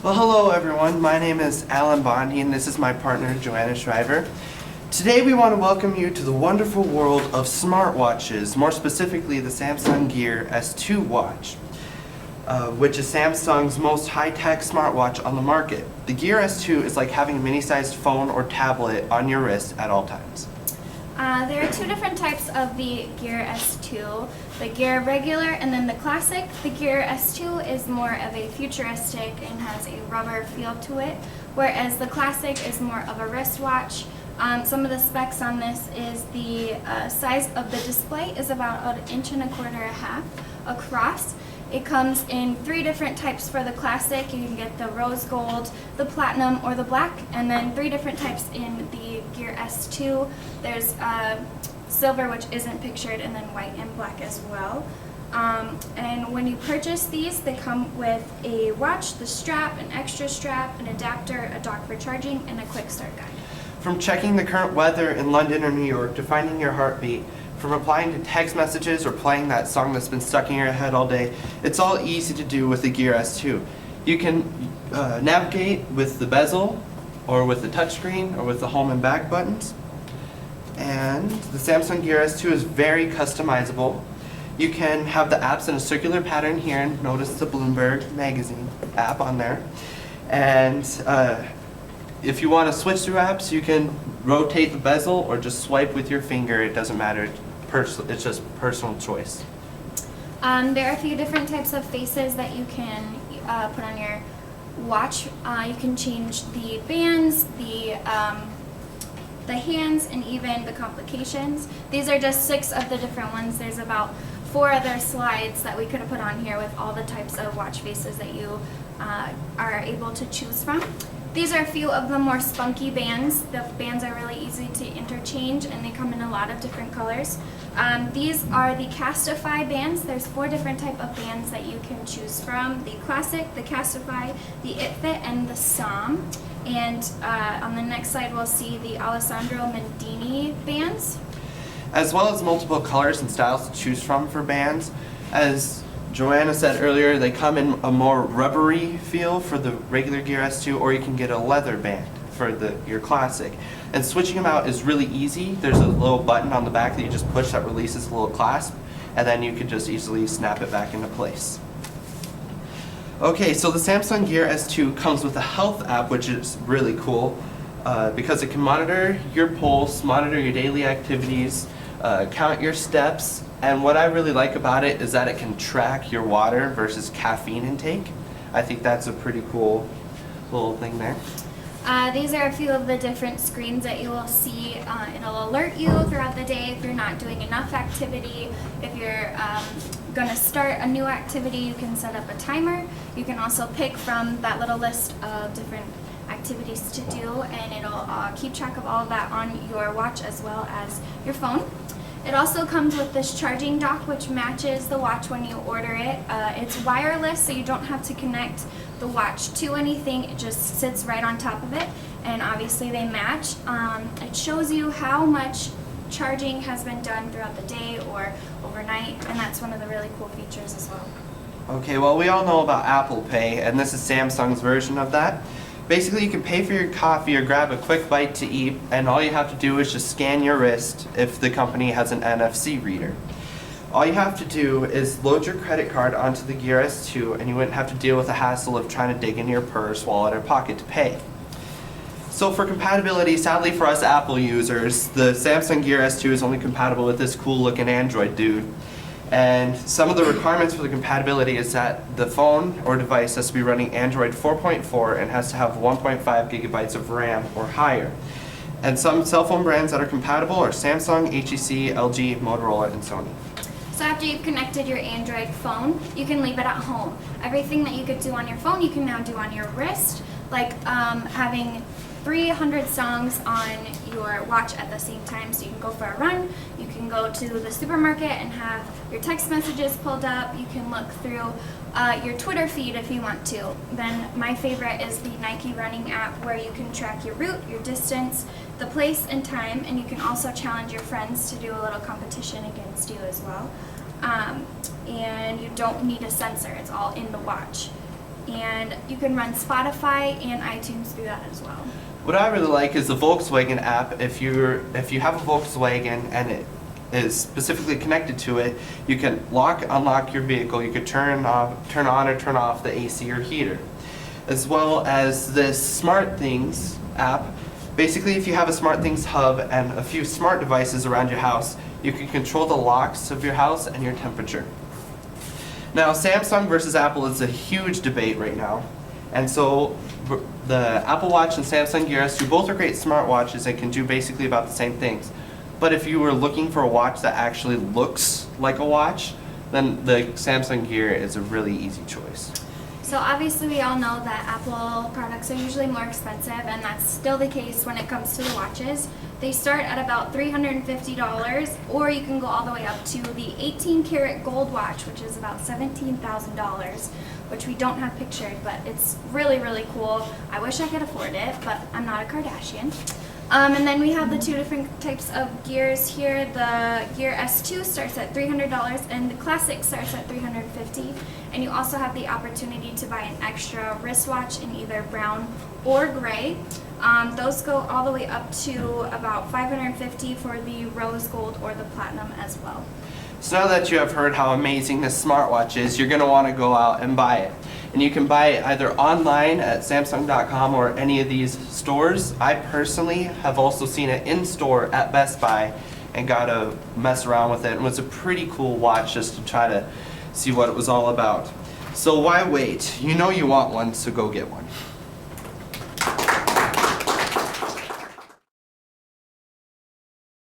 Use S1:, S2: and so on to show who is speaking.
S1: Well, hello everyone. My name is Alan Bondi and this is my partner Joanna Shriver. Today we want to welcome you to the wonderful world of smartwatches, more specifically the Samsung Gear S2 watch, which is Samsung's most high-tech smartwatch on the market. The Gear S2 is like having a mini-sized phone or tablet on your wrist at all times.
S2: There are two different types of the Gear S2, the Gear Regular and then the Classic. The Gear S2 is more of a futuristic and has a rubber feel to it, whereas the Classic is more of a wristwatch. Some of the specs on this is the size of the display is about 1.25 inches across. It comes in 3 different types for the Classic. You can get the rose gold, the platinum, or the black, and then 3 different types in the Gear S2. There's silver, which isn't pictured, and then white and black as well. And when you purchase these, they come with a watch, the strap, an extra strap, an adapter, a dock for charging, and a quick start guide.
S1: From checking the current weather in London or New York to finding your heartbeat, from replying to text messages or playing that song that's been stuck in your head all day, it's all easy to do with the Gear S2. You can navigate with the bezel, or with the touchscreen, or with the home and back buttons. And the Samsung Gear S2 is very customizable. You can have the apps in a circular pattern here, and notice the Bloomberg magazine app on there. And if you want to switch through apps, you can rotate the bezel or just swipe with your finger. It doesn't matter. It's just personal choice.
S2: There are a few different types of faces that you can put on your watch. You can change the bands, the hands, and even the complications. These are just 6 of the different ones. There's about 4 other slides that we could have put on here with all the types of watch faces that you are able to choose from. These are a few of the more spunky bands. The bands are really easy to interchange and they come in a lot of different colors. These are the Castify bands. There's 4 different type of bands that you can choose from. The Classic, the Castify, the ItFit, and the Som. And on the next slide we'll see the Alessandro Mendini bands.
S1: As well as multiple colors and styles to choose from for bands. As Joanna said earlier, they come in a more rubbery feel for the regular Gear S2, or you can get a leather band for your Classic. And switching them out is really easy. There's a little button on the back that you just push that releases a little clasp, and then you can just easily snap it back into place. Okay, so the Samsung Gear S2 comes with a health app, which is really cool because it can monitor your pulse, monitor your daily activities, count your steps, and what I really like about it is that it can track your water versus caffeine intake. I think that's a pretty cool little thing there.
S2: These are a few of the different screens that you will see. It'll alert you throughout the day if you're not doing enough activity. If you're going to start a new activity, you can set up a timer. You can also pick from that little list of different activities to do, and it'll keep track of all of that on your watch as well as your phone. It also comes with this charging dock, which matches the watch when you order it. It's wireless, so you don't have to connect the watch to anything. It just sits right on top of it, and obviously they match. It shows you how much charging has been done throughout the day or overnight, and that's one of the really cool features as well.
S1: Okay, well, we all know about Apple Pay, and this is Samsung's version of that. Basically, you can pay for your coffee or grab a quick bite to eat, and all you have to do is just scan your wrist if the company has an NFC reader. All you have to do is load your credit card onto the Gear S2, and you wouldn't have to deal with the hassle of trying to dig into your purse, wallet, or pocket to pay. So for compatibility, sadly for us Apple users, the Samsung Gear S2 is only compatible with this cool looking Android dude. And some of the requirements for the compatibility is that the phone or device has to be running Android 4.4 and has to have 1.5 gigabytes of RAM or higher. And some cell phone brands that are compatible are Samsung, HTC, LG, Motorola, and Sony.
S2: So after you've connected your Android phone, you can leave it at home. Everything that you could do on your phone, you can now do on your wrist, like having 300 songs on your watch at the same time. So you can go for a run, you can go to the supermarket and have your text messages pulled up, you can look through your Twitter feed if you want to. Then my favorite is the Nike running app, where you can track your route, your distance, the place and time, and you can also challenge your friends to do a little competition against you as well. And you don't need a sensor, it's all in the watch. and you can run Spotify and iTunes through that as well.
S1: What I really like is the Volkswagen app. If you have a Volkswagen and it is specifically connected to it, you can unlock your vehicle. You could turn on or turn off the AC or heater, as well as this SmartThings app. Basically, if you have a SmartThings hub and a few smart devices around your house, you can control the locks of your house and your temperature. Now, Samsung versus Apple is a huge debate right now, and so the Apple Watch and Samsung Gear S2 both are great smartwatches and can do basically about the same things. But if you were looking for a watch that actually looks like a watch, then the Samsung Gear is a really easy choice.
S2: So obviously we all know that Apple products are usually more expensive, and that's still the case when it comes to the watches. They start at about $350, or you can go all the way up to the 18 karat gold watch, which is about $17,000, which we don't have pictured, but it's really, really cool. I wish I could afford it, but I'm not a Kardashian. And then we have the two different types of gears here. The Gear S2 starts at $300 and the Classic starts at $350. And you also have the opportunity to buy an extra wristwatch in either brown or gray. Those go all the way up to about $550 for the rose gold or the platinum as well.
S1: So now that you have heard how amazing this smartwatch is, you're going to want to go out and buy it. And you can buy it either online at Samsung.com or any of these stores. I personally have also seen it in store at Best Buy and got to mess around with it. It was a pretty cool watch just to try to see what it was all about. So why wait? You know you want one, so go get one.